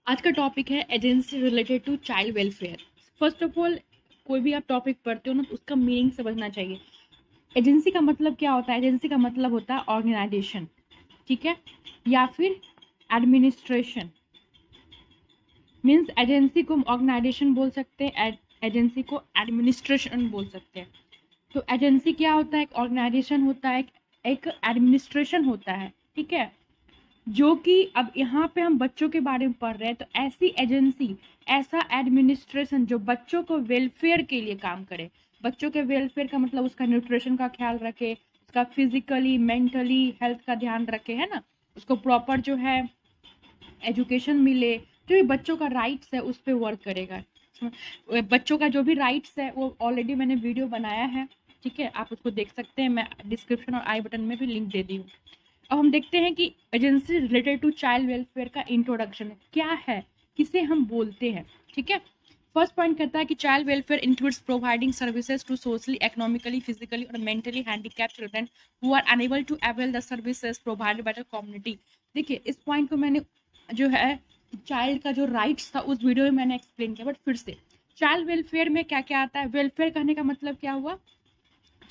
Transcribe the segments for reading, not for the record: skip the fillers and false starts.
आज का टॉपिक है agency related to child welfare. First of all, कोई भी आप टॉपिक पढ़ते हो ना तो उसका मीनिंग समझना चाहिए। एजेंसी का मतलब क्या होता है? एजेंसी का मतलब होता है ऑर्गेनाइजेशन, ठीक है, या फिर एडमिनिस्ट्रेशन। मीन्स एजेंसी को ऑर्गेनाइजेशन बोल सकते हैं, एजेंसी को एडमिनिस्ट्रेशन बोल सकते हैं। तो एजेंसी क्या होता है? एक ऑर्गेनाइजेशन होता है, एक एडमिनिस्ट्रेशन होता है, ठीक है। जो कि अब यहाँ पे हम बच्चों के बारे में पढ़ रहे हैं, तो ऐसी एजेंसी, ऐसा एडमिनिस्ट्रेशन जो बच्चों को वेलफेयर के लिए काम करे। बच्चों के वेलफेयर का मतलब उसका न्यूट्रिशन का ख्याल रखे, उसका फिजिकली मेंटली हेल्थ का ध्यान रखे, है ना, उसको प्रॉपर जो है एजुकेशन मिले, जो भी बच्चों का राइट्स है उस पर वर्क करेगा। बच्चों का जो भी राइट्स है वो ऑलरेडी मैंने वीडियो बनाया है, ठीक है, आप उसको देख सकते हैं। मैं डिस्क्रिप्शन और आई बटन में भी लिंक दे दी हूँ। अब हम देखते हैं कि agency related to child welfare का इंट्रोडक्शन क्या है, किसे हम बोलते हैं, ठीक है। फर्स्ट पॉइंट कहता है कि child welfare includes providing services to socially, economically, physically और mentally handicapped children who are unable to avail the services provided by the community. देखिए, इस पॉइंट को मैंने जो है चाइल्ड का जो राइट्स था उस वीडियो में मैंने एक्सप्लेन किया, बट फिर से चाइल्ड वेलफेयर में क्या क्या आता है। वेलफेयर कहने का मतलब क्या हुआ?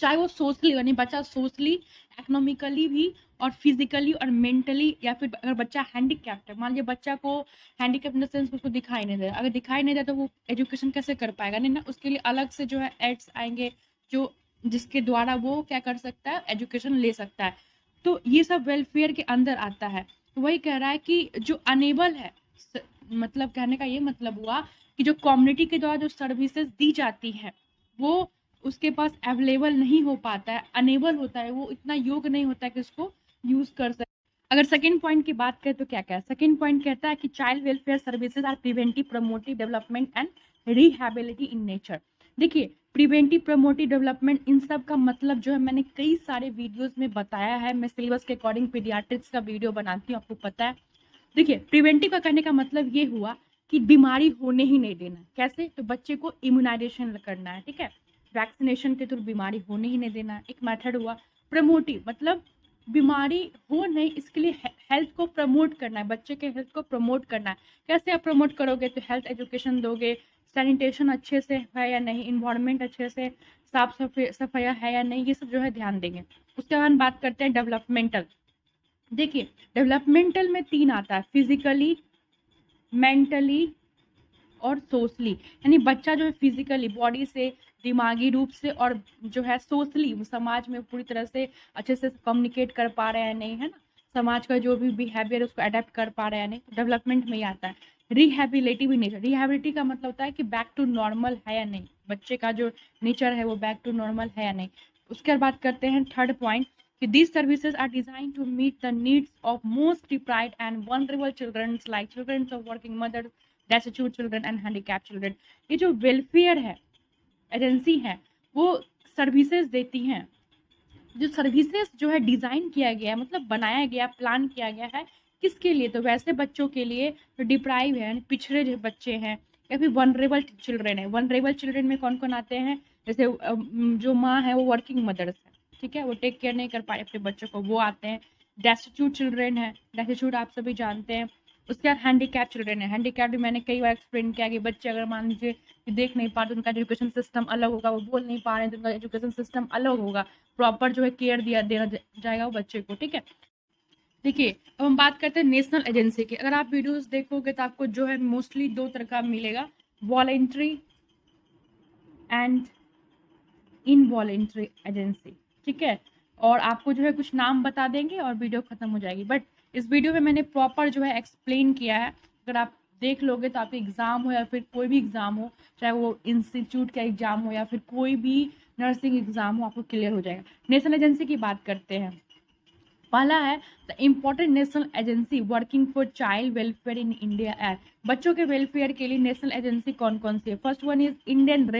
चाहे वो सोशली, यानी बच्चा सोशली, इकोनॉमिकली भी और फिजिकली और मेंटली, या फिर अगर बच्चा हैंडीकैप्ट है, मान लीजिए बच्चा को हैंडीकैप इन द सेंस उसको दिखाई नहीं दे रहा, अगर दिखाई नहीं दे तो वो एजुकेशन कैसे कर पाएगा? नहीं ना, उसके लिए अलग से जो है एड्स आएंगे, जो जिसके द्वारा वो क्या कर सकता है, एजुकेशन ले सकता है। तो ये सब वेलफेयर के अंदर आता है। तो वही कह रहा है कि जो अनेबल है, मतलब कहने का ये मतलब हुआ कि जो कम्युनिटी के द्वारा जो सर्विसेज दी जाती है वो उसके पास अवेलेबल नहीं हो पाता है, अनेबल होता है, वो इतना योग्य नहीं होता है कि उसको यूज कर सके। अगर सेकंड पॉइंट की बात करें तो क्या क्या है? सेकंड पॉइंट कहता है कि child welfare services are preventive, promotive, development and rehability in nature. देखिए, प्रिवेंटिव, प्रमोटिव, डेवलपमेंट, इन सब का मतलब जो है मैंने कई सारे वीडियोस में बताया है। मैं सिलेबस के अकॉर्डिंग पीडियाट्रिक्स का वीडियो बनाती हूँ, आपको पता है। देखिए, प्रिवेंटिव का कहने का मतलब ये हुआ कि बीमारी होने ही नहीं देना। कैसे? तो बच्चे को इम्यूनाइजेशन करना है, ठीक है, वैक्सीनेशन के थ्रू बीमारी होने ही नहीं देना, एक मेथड हुआ। प्रमोटिव मतलब बीमारी हो नहीं, इसके लिए हेल्थ को प्रमोट करना है, बच्चे के हेल्थ को प्रमोट करना है। कैसे आप प्रमोट करोगे? तो हेल्थ एजुकेशन दोगे, सैनिटेशन अच्छे से है या नहीं, इन्वायरमेंट अच्छे से साफ सफाई है या नहीं, ये सब जो है ध्यान देंगे। उसके बाद बात करते हैं डेवलपमेंटल। देखिए, डेवलपमेंटल में तीन आता है, फिजिकली, मेंटली और सोशली। यानी बच्चा जो है फिजिकली, बॉडी से, दिमागी रूप से, और जो है सोशली, समाज में पूरी तरह से अच्छे से कम्युनिकेट कर पा रहे हैं नहीं, है ना, समाज का जो भी बिहेवियर उसको अडेप्ट कर पा रहे हैं नहीं, डेवलपमेंट में ही आता है। रिहेबिलिटी भी नेचर, रिहेबिलिटी का मतलब होता है कि बैक टू नॉर्मल है या नहीं, बच्चे का जो नेचर है वो बैक टू नॉर्मल है या नहीं। उसके बाद बात करते हैं थर्ड पॉइंट कि these services are designed to meet the needs of most deprived and vulnerable children like children of working mothers, destitute children and handicapped children। ये जो वेलफेयर है, एजेंसी है, वो सर्विसेज देती हैं। जो सर्विसेज जो है डिजाइन किया गया, मतलब बनाया गया, प्लान किया गया है किसके लिए? तो वैसे बच्चों के लिए जो डिप्राइव है, पिछड़े जो बच्चे हैं, या फिर वनरेबल चिल्ड्रन है। वनरेबल चिल्ड्रन में कौन कौन आते हैं? जैसे जो माँ है वो वर्किंग मदर्स है, ठीक है, वो टेक केयर नहीं कर पाए अपने बच्चों को, वो आते हैं। डेस्टिट्यूट चिल्ड्रन है, डेस्टिट्यूट आप सभी जानते हैं। उसके बाद हैंडीकैप चिल्ड्रन है। हैंडीकैप भी मैंने कई बार एक्सप्लेन किया कि बच्चे अगर मान लीजिए कि देख नहीं पाते, उनका एजुकेशन सिस्टम अलग होगा, वो बोल नहीं पा रहे हैं तो उनका एजुकेशन सिस्टम अलग होगा, प्रॉपर जो है केयर देना जाएगा वो बच्चे को, ठीक है। देखिए, अब हम बात करते हैं नेशनल एजेंसी की। अगर आप वीडियोस देखोगे तो आपको जो है मोस्टली दो तरह का मिलेगा, वॉलेंट्री एंड इनवॉलेंट्री एजेंसी, ठीक है। और आपको जो है कुछ नाम बता देंगे और वीडियो खत्म हो जाएगी, बट इस वीडियो में मैंने प्रॉपर जो है एक्सप्लेन किया है। अगर आप देख लोगे तो आपके एग्जाम हो या फिर कोई भी एग्जाम हो, चाहे वो इंस्टीट्यूट का एग्जाम हो या फिर कोई भी नर्सिंग एग्जाम हो, आपको क्लियर हो जाएगा। नेशनल एजेंसी की बात करते हैं। पहला है the important national agency working for child welfare in India है। बच्चों के वेलफेयर के लिए नेशनल एजेंसी कौन कौन सी है? First one is Indian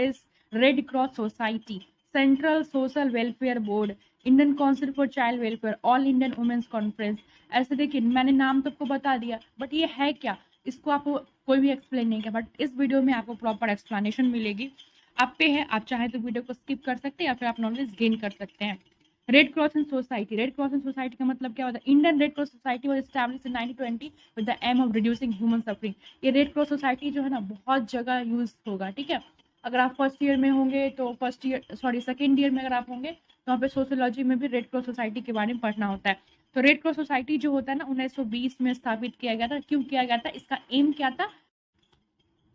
Red Cross society, central social welfare board, Indian council for child welfare, all Indian women's conference. ऐसे देखिए, मैंने नाम तो आपको बता दिया, बट ये है क्या, इसको आपको कोई भी एक्सप्लेन नहीं किया, बट इस वीडियो में आपको प्रॉपर एक्सप्लेनेशन मिलेगी। आप पे है, आप चाहे तो वीडियो को स्किप कर सकते हैं या फिर आप नॉलेज गेन कर सकते हैं। Red Cross and society, Red Cross and society का मतलब क्या होता है? Indian Red Cross society was established in 1920 with the aim of reducing human suffering. ये रेड क्रॉस सोसाइटी जो है ना बहुत जगह यूज होगा, ठीक है। अगर आप फर्स्ट ईयर में होंगे तो सेकेंड ईयर में अगर आप होंगे तो वहाँ पे सोशियोलॉजी में भी रेड क्रॉस सोसाइटी के बारे में पढ़ना होता है। तो रेड क्रॉस सोसाइटी जो होता है ना 1920 में स्थापित किया गया था। क्यों किया गया था? इसका एम क्या था?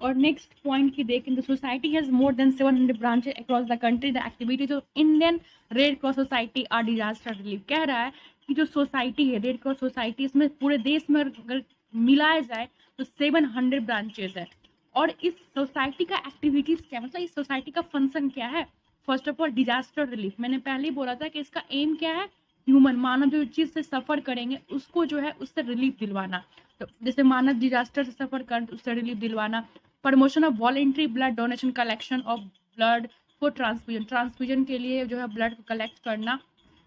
और नेक्स्ट पॉइंट की देखें तो society has more than 700 branches across the country. The activities of Indian Red Cross society are disaster relief. कह रहा है कि जो सोसाइटी है रेड क्रॉस सोसाइटी, इसमें पूरे देश में अगर मिलाया जाए तो 700 ब्रांचेस है। और इस सोसाइटी का एक्टिविटीज क्या, मतलब इस सोसाइटी का फंक्शन क्या है? First of all disaster relief. मैंने पहले ही बोला था कि इसका एम क्या है? ह्यूमन, मानव जो चीज से सफर करेंगे उसको जो है उससे रिलीफ दिलवाना। तो जैसे मानव डिजास्टर से सफर कर उससे रिलीफ दिलवाना। Promotion of voluntary blood donation, collection of blood for transfusion, transfusion के लिए जो है ब्लड कलेक्ट करना।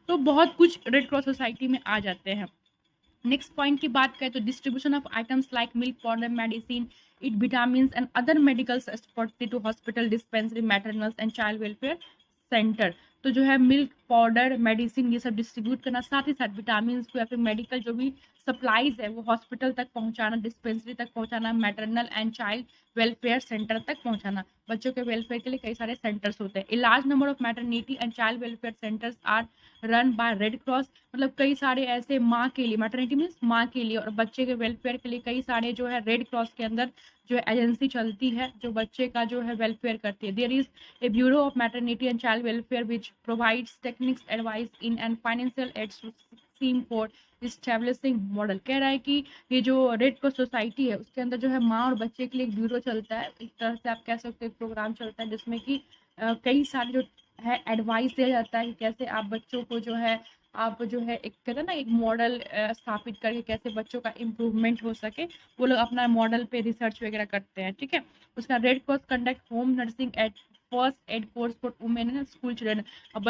तो बहुत कुछ रेड क्रॉस सोसाइटी में आ जाते हैं। नेक्स्ट पॉइंट की बात करें तो distribution of items like milk powder, medicine, it vitamin and other medical to hospital, dispensary, maternals and child welfare centre. तो जो है मिल्क पाउडर, मेडिसिन ये सब डिस्ट्रीब्यूट करना, साथ ही साथ विटामिन को या फिर मेडिकल जो भी सप्लाईज है वो हॉस्पिटल तक पहुंचाना, डिस्पेंसरी तक पहुंचाना, maternal and child welfare centre तक पहुंचाना। बच्चों के वेलफेयर के लिए कई सारे सेंटर्स होते हैं। A large number of maternity and child welfare centres are run by Red Cross. मतलब कई सारे ऐसे माँ के लिए, मैटरनिटी मीन्स माँ के लिए और बच्चे के वेलफेयर के लिए कई सारे जो है रेड क्रॉस के अंदर जो है एजेंसी चलती है जो बच्चे का जो है वेलफेयर करती है। There is a bureau of maternity and child welfare which provides techniques, advice in and financial aid scheme for establishing model. कह रहा है कि ये जो रेड क्रॉस सोसाइटी है उसके अंदर जो है माँ और बच्चे के लिए एक ब्यूरो चलता है, एक तरह से आप कह सकते हो एक प्रोग्राम चलता है जिसमें कि कई सारे जो है एडवाइस दिया जाता है कि कैसे आप बच्चों को जो है आप जो है एक कहते हैं ना एक मॉडल स्थापित करके कैसे बच्चों का इम्प्रूवमेंट हो सके, वो लोग अपना मॉडल पे रिसर्च वगैरह करते हैं, ठीक है। उसका red cross conduct home nursing at first aid course for women and school children. अब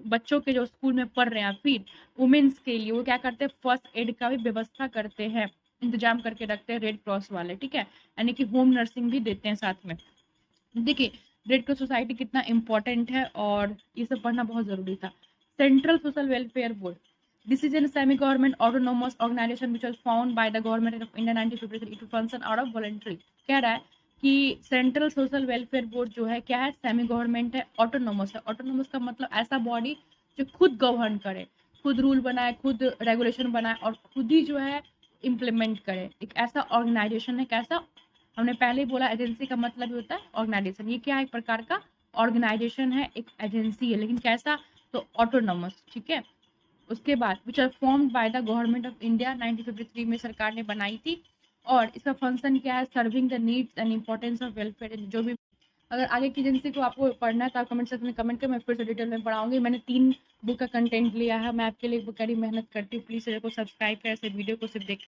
बच्चों के जो स्कूल में पढ़ रहे हैं फिर वुमेन्स के लिए वो क्या करते हैं, फर्स्ट एड का भी व्यवस्था करते हैं, इंतजाम करके रखते हैं रेड क्रॉस वाले, ठीक है। यानी कि होम नर्सिंग भी देते हैं साथ में। देखिए रेड क्रॉस सोसाइटी कितना इंपॉर्टेंट है और ये सब पढ़ना बहुत जरूरी था। Central social welfare board, this is an semi government autonomous organisation which was found by the government of India 1953 to function out of voluntary. कह रहा है कि सेंट्रल सोशल वेलफेयर बोर्ड जो है क्या है, सेमी गवर्नमेंट है, ऑटोनोमस है। ऑटोनोमस का मतलब ऐसा बॉडी जो खुद गवर्न करे, खुद रूल बनाए, खुद रेगुलेशन बनाए और खुद ही जो है इम्प्लीमेंट करे। एक ऐसा ऑर्गेनाइजेशन है। कैसा? हमने पहले ही बोला एजेंसी का मतलब ही होता है ऑर्गेनाइजेशन। ये क्या है? एक प्रकार का ऑर्गेनाइजेशन है, एक एजेंसी है, लेकिन कैसा? तो ऑटोनोमस, ठीक है। उसके बाद which are formed by the government of India 1953 में सरकार ने बनाई थी। और इसका फंक्शन क्या है? Serving the needs and importance of welfare. जो भी अगर आगे की एजेंसी को आपको पढ़ना है तो आप कमेंट सेक्शन में कमेंट करें, मैं फिर से डिटेल में पढ़ाऊंगी। मैंने 3 बुक का कंटेंट लिया है, मैं आपके लिए कड़ी मेहनत करती हूँ। प्लीज़ को सब्सक्राइब करें, वीडियो को सिर्फ देख